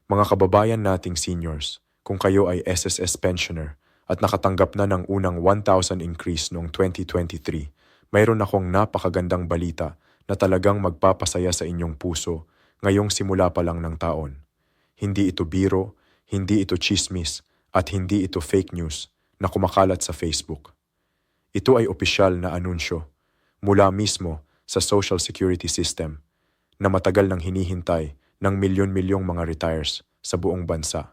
Mga kababayan nating seniors, kung kayo ay SSS pensioner at nakatanggap na ng unang 1,000 increase noong 2023, mayroon akong napakagandang balita na talagang magpapasaya sa inyong puso ngayong simula pa lang ng taon. Hindi ito biro, hindi ito chismis, at hindi ito fake news na kumakalat sa Facebook. Ito ay opisyal na anunsyo mula mismo sa Social Security System na matagal nang hinihintay ng milyon-milyong mga retires sa buong bansa.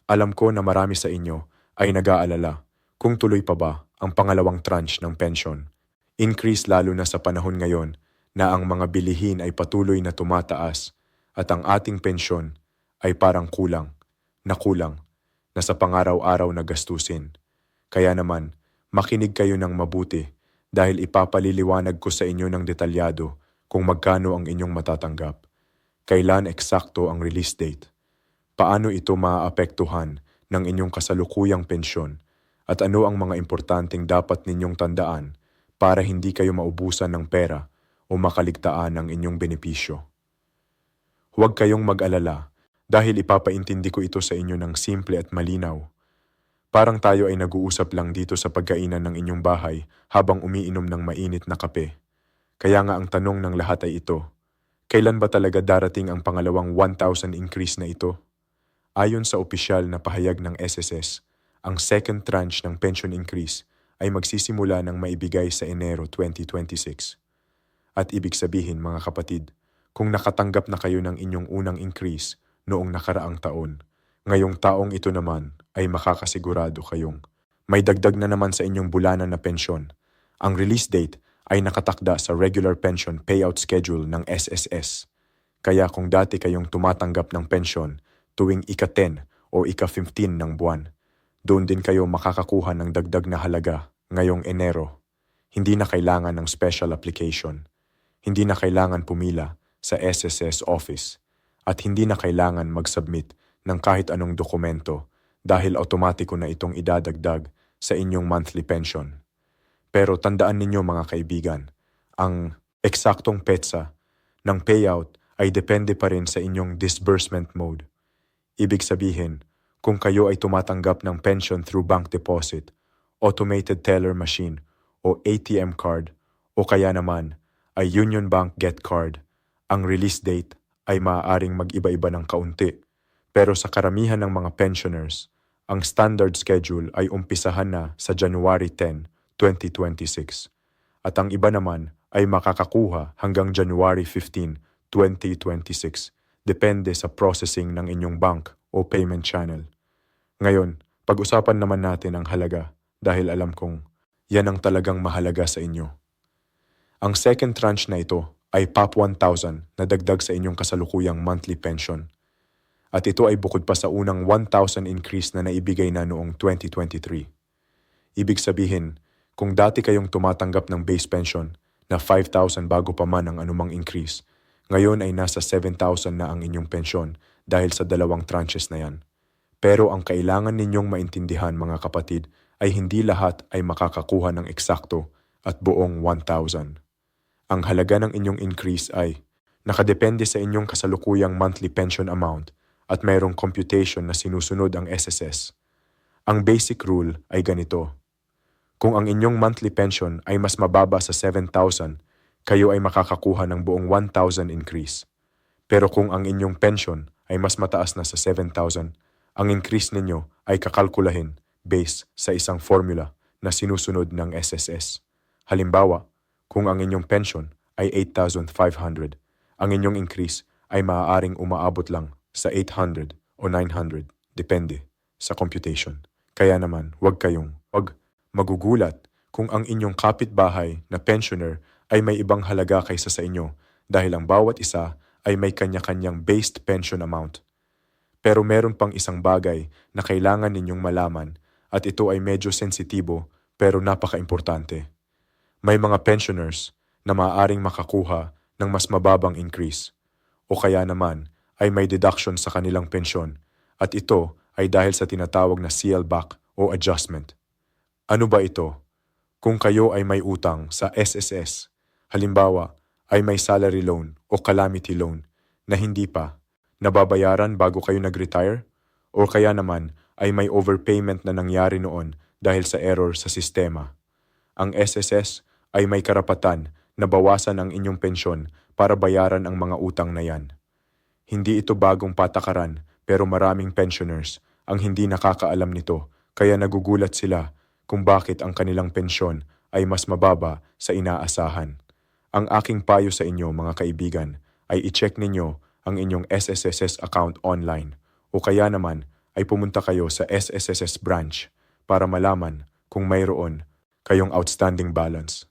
Alam ko na marami sa inyo ay nag-aalala kung tuloy pa ba ang pangalawang tranche ng pension. Increase lalo na sa panahon ngayon na ang mga bilihin ay patuloy na tumataas at ang ating pensyon ay parang kulang na sa pangaraw-araw na gastusin. Kaya naman, makinig kayo ng mabuti dahil ipapaliliwanag ko sa inyo ng detalyado kung magkano ang inyong matatanggap. Kailan eksakto ang release date? Paano ito maaapektuhan ng inyong kasalukuyang pensyon? At ano ang mga importanteng dapat ninyong tandaan para hindi kayo maubusan ng pera o makaligtaan ng inyong benepisyo? Huwag kayong mag-alala dahil ipapaintindi ko ito sa inyo ng simple at malinaw. Parang tayo ay nag-uusap lang dito sa pagkainan ng inyong bahay habang umiinom ng mainit na kape. Kaya nga ang tanong ng lahat ay ito, kailan ba talaga darating ang pangalawang 1,000 increase na ito? Ayon sa opisyal na pahayag ng SSS, ang second tranche ng pension increase ay magsisimula ng maibigay sa Enero 2026. At ibig sabihin mga kapatid, kung nakatanggap na kayo ng inyong unang increase noong nakaraang taon, ngayong taong ito naman ay makakasigurado kayong may dagdag na naman sa inyong bulanan na pensyon. Ang release date ay nakatakda sa regular pension payout schedule ng SSS. Kaya kung dati kayong tumatanggap ng pensyon tuwing ika-10 o ika-15 ng buwan, doon din kayo makakakuha ng dagdag na halaga ngayong Enero. Hindi na kailangan ng special application. Hindi na kailangan pumila sa SSS office. At hindi na kailangan mag-submit ng kahit anong dokumento dahil automatiko na itong idadagdag sa inyong monthly pension. Pero tandaan ninyo mga kaibigan, ang eksaktong petsa ng payout ay depende pa rin sa inyong disbursement mode. Ibig sabihin, kung kayo ay tumatanggap ng pension through bank deposit, automated teller machine o ATM card o kaya naman ay Union Bank Get Card, ang release date ay maaaring mag-iba-iba ng kaunti. Pero sa karamihan ng mga pensioners, ang standard schedule ay umpisahan na sa January 10, 2026. At ang iba naman ay makakakuha hanggang January 15, 2026. Depende sa processing ng inyong bank o payment channel. Ngayon, pag-usapan naman natin ang halaga dahil alam kong yan ang talagang mahalaga sa inyo. Ang second tranche na ito ay PAP 1,000 na dagdag sa inyong kasalukuyang monthly pension. At ito ay bukod pa sa unang 1,000 increase na naibigay na noong 2023. Ibig sabihin, kung dati kayong tumatanggap ng base pension na 5,000 bago pa man ang anumang increase, ngayon ay nasa 7,000 na ang inyong pensyon dahil sa dalawang tranches na yan. Pero ang kailangan ninyong maintindihan mga kapatid ay hindi lahat ay makakakuha ng eksakto at buong 1,000. Ang halaga ng inyong increase ay nakadepende sa inyong kasalukuyang monthly pension amount at mayroong computation na sinusunod ang SSS. Ang basic rule ay ganito. Kung ang inyong monthly pension ay mas mababa sa 7,000, kayo ay makakakuha ng buong 1,000 increase. Pero kung ang inyong pension ay mas mataas na sa 7,000, ang increase ninyo ay kakalkulahin based sa isang formula na sinusunod ng SSS. Halimbawa, kung ang inyong pension ay 8,500, ang inyong increase ay maaaring umaabot lang sa 800 o 900, depende sa computation. Kaya naman, huwag magugulat kung ang inyong kapitbahay na pensioner ay may ibang halaga kaysa sa inyo dahil ang bawat isa ay may kanya-kanyang based pension amount. Pero meron pang isang bagay na kailangan ninyong malaman at ito ay medyo sensitibo pero napaka-importante. May mga pensioners na maaaring makakuha ng mas mababang increase o kaya naman ay may deduction sa kanilang pensyon at ito ay dahil sa tinatawag na CL-back o adjustment. Ano ba ito? Kung kayo ay may utang sa SSS, halimbawa ay may salary loan o calamity loan na hindi pa Nababayaran bago kayo nag-retire? O kaya naman ay may overpayment na nangyari noon dahil sa error sa sistema? Ang SSS ay may karapatan na bawasan ang inyong pensyon para bayaran ang mga utang na yan. Hindi ito bagong patakaran pero maraming pensioners ang hindi nakakaalam nito kaya nagugulat sila kung bakit ang kanilang pensyon ay mas mababa sa inaasahan. Ang aking payo sa inyo mga kaibigan ay i-check ninyo ang inyong SSS account online o kaya naman ay pumunta kayo sa SSS branch para malaman kung mayroon kayong outstanding balance.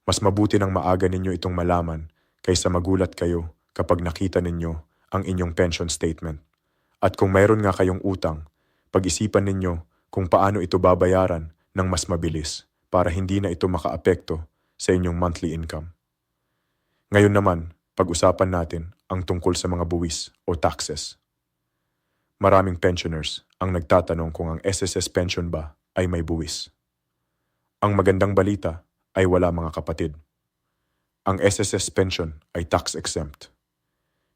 Mas mabuti nang maaga ninyo itong malaman kaysa magulat kayo kapag nakita ninyo ang inyong pension statement. At kung mayroon nga kayong utang, pag-isipan ninyo kung paano ito babayaran ng mas mabilis para hindi na ito makaapekto sa inyong monthly income. Ngayon naman, pag-usapan natin ang tungkol sa mga buwis o taxes. Maraming pensioners ang nagtatanong kung ang SSS pension ba ay may buwis. Ang magandang balita ay wala mga kapatid. Ang SSS pension ay tax exempt.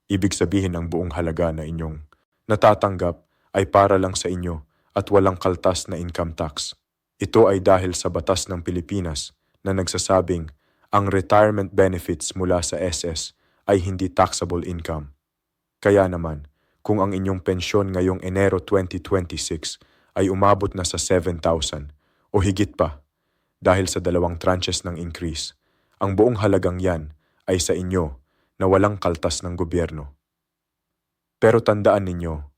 Ibig sabihin ang buong halaga na inyong natatanggap ay para lang sa inyo at walang kaltas na income tax. Ito ay dahil sa batas ng Pilipinas na nagsasabing ang retirement benefits mula sa SS ay hindi taxable income. Kaya naman, kung ang inyong pensyon ngayong Enero 2026 ay umabot na sa 7,000 o higit pa dahil sa 2 tranches ng increase, ang buong halagang yan ay sa inyo na walang kaltas ng gobyerno. Pero tandaan ninyo,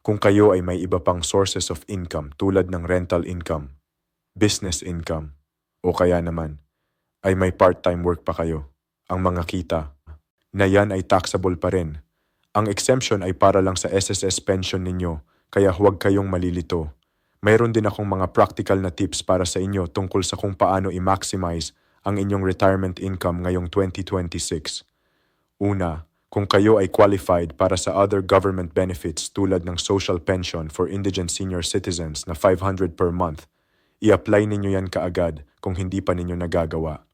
kung kayo ay may iba pang sources of income tulad ng rental income, business income, o kaya naman ay may part-time work pa kayo, ang mga kita na yan ay taxable pa rin. Ang exemption ay para lang sa SSS pension ninyo, kaya huwag kayong malilito. Mayroon din akong mga practical na tips para sa inyo tungkol sa kung paano i-maximize ang inyong retirement income ngayong 2026. Una, kung kayo ay qualified para sa other government benefits tulad ng social pension for indigent senior citizens na 500 per month, i-apply ninyo yan kaagad kung hindi pa ninyo nagagawa.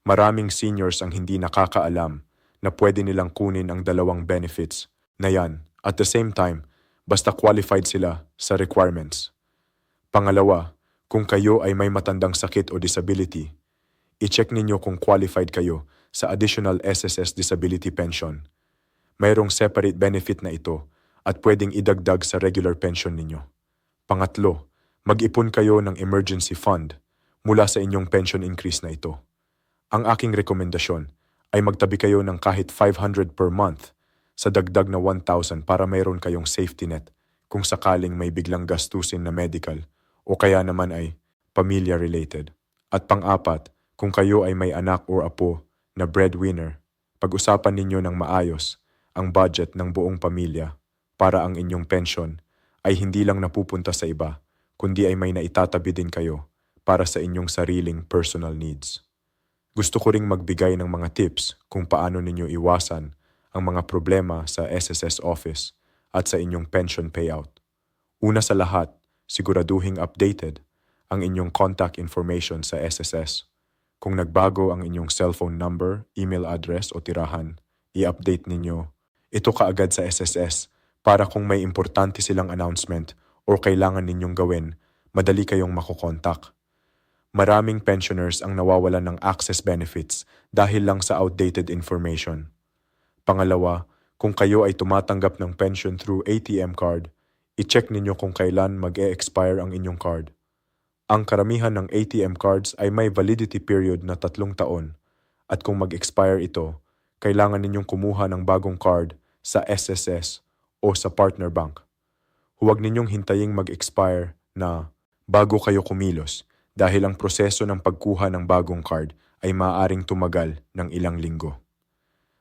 Maraming seniors ang hindi nakakaalam na pwede nilang kunin ang 2 benefits na yan at the same time basta qualified sila sa requirements. Pangalawa, kung kayo ay may matandang sakit o disability, i-check ninyo kung qualified kayo sa additional SSS disability pension. Mayroong separate benefit na ito at pwedeng idagdag sa regular pension ninyo. Pangatlo, mag-ipon kayo ng emergency fund mula sa inyong pension increase na ito. Ang aking rekomendasyon ay magtabi kayo ng kahit 500 per month sa dagdag na 1,000 para mayroon kayong safety net kung sakaling may biglang gastusin na medical o kaya naman ay pamilya-related. At pang-apat, kung kayo ay may anak o apo na breadwinner, pag-usapan ninyo ng maayos ang budget ng buong pamilya para ang inyong pension ay hindi lang napupunta sa iba, kundi ay may naitatabi din kayo para sa inyong sariling personal needs. Gusto ko ring magbigay ng mga tips kung paano ninyo iwasan ang mga problema sa SSS office at sa inyong pension payout. Una sa lahat, siguraduhing updated ang inyong contact information sa SSS. Kung nagbago ang inyong cellphone number, email address o tirahan, i-update ninyo ito kaagad sa SSS para kung may importante silang announcement o kailangan ninyong gawin, madali kayong makokontak. Maraming pensioners ang nawawalan ng access benefits dahil lang sa outdated information. Pangalawa, kung kayo ay tumatanggap ng pension through ATM card, i-check ninyo kung kailan mag-e-expire ang inyong card. Ang karamihan ng ATM cards ay may validity period na 3 taon at kung mag-expire ito, kailangan ninyong kumuha ng bagong card sa SSS o sa partner bank. Huwag ninyong hintaying mag-expire na bago kayo kumilos dahil ang proseso ng pagkuha ng bagong card ay maaaring tumagal ng ilang linggo.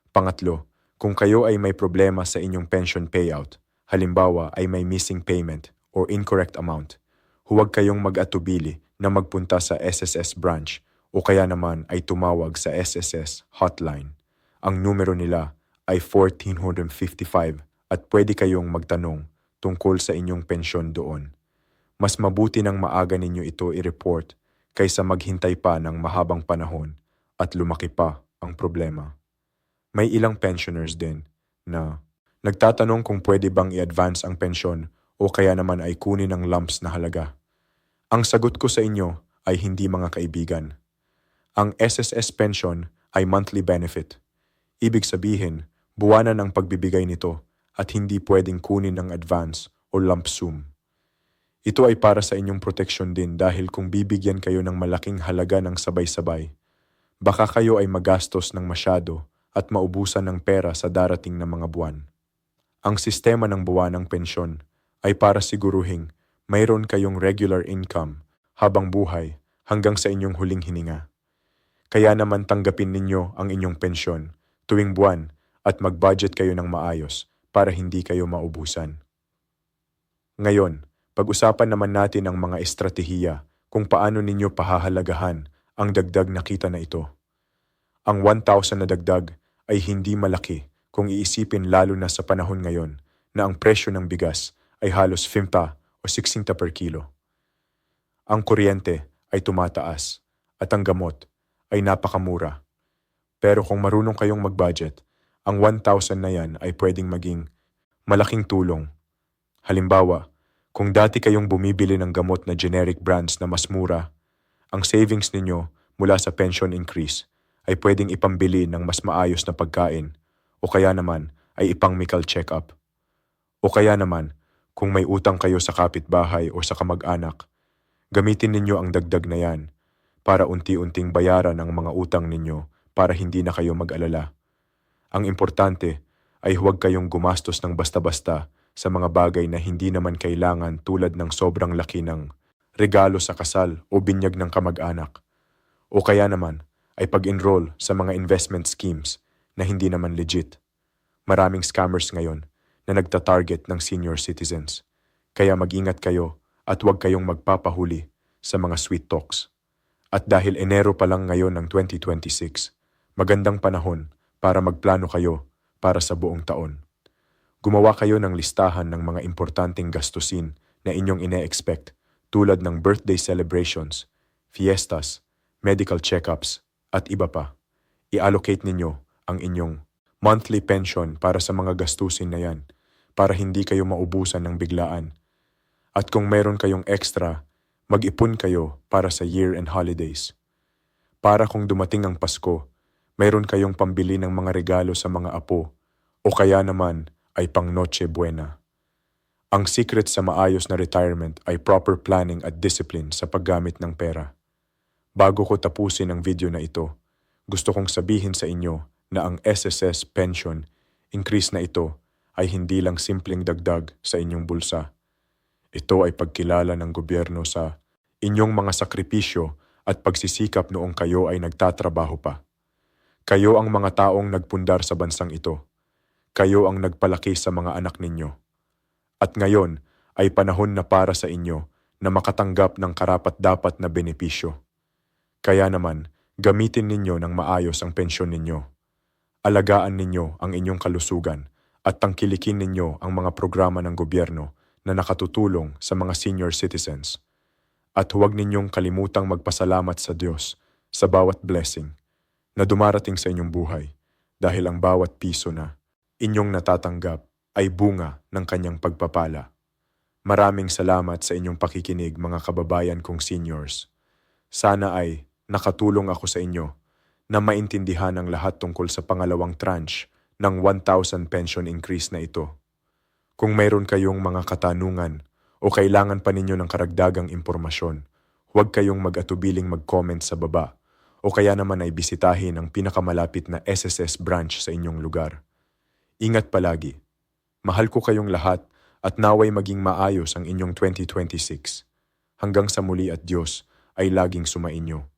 Pangatlo, kung kayo ay may problema sa inyong pension payout, halimbawa ay may missing payment or incorrect amount, huwag kayong mag-atubili na magpunta sa SSS branch o kaya naman ay tumawag sa SSS hotline. Ang numero nila ay 1455 at pwede kayong magtanong tungkol sa inyong pensyon doon. Mas mabuti nang maaga ninyo ito i-report kaysa maghintay pa ng mahabang panahon at lumaki pa ang problema. May ilang pensioners din na Nagtatanong kung pwede bang i-advance ang pensyon o kaya naman ay kunin ang lumps na halaga. Ang sagot ko sa inyo ay hindi, mga kaibigan. Ang SSS pension ay monthly benefit. Ibig sabihin, buwanan ang pagbibigay nito at hindi pwedeng kunin ng advance o lump sum. Ito ay para sa inyong proteksyon din dahil kung bibigyan kayo ng malaking halaga ng sabay-sabay, baka kayo ay magastos ng masyado at maubusan ng pera sa darating na mga buwan. Ang sistema ng buwanang pensyon ay para siguruhing mayroon kayong regular income habang buhay hanggang sa inyong huling hininga. Kaya naman tanggapin ninyo ang inyong pensyon tuwing buwan at mag-budget kayo ng maayos para hindi kayo maubusan. Ngayon, pag-usapan naman natin ang mga estratehiya kung paano ninyo pahahalagahan ang dagdag na kita na ito. Ang 1,000 na dagdag ay hindi malaki kung iisipin, lalo na sa panahon ngayon na ang presyo ng bigas ay halos 50 o 60 per kilo. Ang kuryente ay tumataas at ang gamot ay napakamura. Pero kung marunong kayong mag-budget, ang 1,000 na yan ay pwedeng maging malaking tulong. Halimbawa, kung dati kayong bumibili ng gamot na generic brands na mas mura, ang savings ninyo mula sa pension increase ay pwedeng ipambili ng mas maayos na pagkain o kaya naman ay ipang-medical check-up. O kaya naman, kung may utang kayo sa kapitbahay o sa kamag-anak, gamitin ninyo ang dagdag na yan para unti-unting bayaran ang mga utang ninyo para hindi na kayo mag-alala. Ang importante ay huwag kayong gumastos ng basta-basta sa mga bagay na hindi naman kailangan, tulad ng sobrang laki ng regalo sa kasal o binyag ng kamag-anak. O kaya naman ay pag-enroll sa mga investment schemes na hindi naman legit. Maraming scammers ngayon na nagta-target ng senior citizens. Kaya mag-ingat kayo at huwag kayong magpapahuli sa mga sweet talks. At dahil Enero pa lang ngayon ng 2026, magandang panahon para magplano kayo para sa buong taon. Gumawa kayo ng listahan ng mga importanteng gastusin na inyong ine-expect, tulad ng birthday celebrations, fiestas, medical checkups, at iba pa. I-allocate ninyo ang inyong monthly pension para sa mga gastusin na yan, para hindi kayo maubusan ng biglaan. At kung mayroon kayong extra, mag-ipon kayo para sa year-end holidays. Para kung dumating ang Pasko, mayroon kayong pambili ng mga regalo sa mga apo, o kaya naman ay pang Noche Buena. Ang secret sa maayos na retirement ay proper planning at discipline sa paggamit ng pera. Bago ko tapusin ang video na ito, gusto kong sabihin sa inyo na ang SSS pension increase na ito ay hindi lang simpleng dagdag sa inyong bulsa. Ito ay pagkilala ng gobyerno sa inyong mga sakripisyo at pagsisikap noong kayo ay nagtatrabaho pa. Kayo ang mga taong nagpundar sa bansang ito. Kayo ang nagpalaki sa mga anak ninyo. At ngayon ay panahon na para sa inyo na makatanggap ng karapat-dapat na benepisyo. Kaya naman, gamitin ninyo ng maayos ang pensyon ninyo. Alagaan ninyo ang inyong kalusugan at tangkilikin ninyo ang mga programa ng gobyerno na nakatutulong sa mga senior citizens. At huwag ninyong kalimutang magpasalamat sa Diyos sa bawat blessing na dumarating sa inyong buhay, dahil ang bawat piso na inyong natatanggap ay bunga ng kanyang pagpapala. Maraming salamat sa inyong pakikinig, mga kababayan kong seniors. Sana ay nakatulong ako sa inyo na maintindihan ang lahat tungkol sa pangalawang tranche ng 1,000 pension increase na ito. Kung mayroon kayong mga katanungan o kailangan pa ninyo ng karagdagang impormasyon, huwag kayong mag-atubiling mag-comment sa baba o kaya naman ay bisitahin ang pinakamalapit na SSS branch sa inyong lugar. Ingat palagi. Mahal ko kayong lahat at naway maging maayos ang inyong 2026. Hanggang sa muli at Diyos ay laging sumainyo.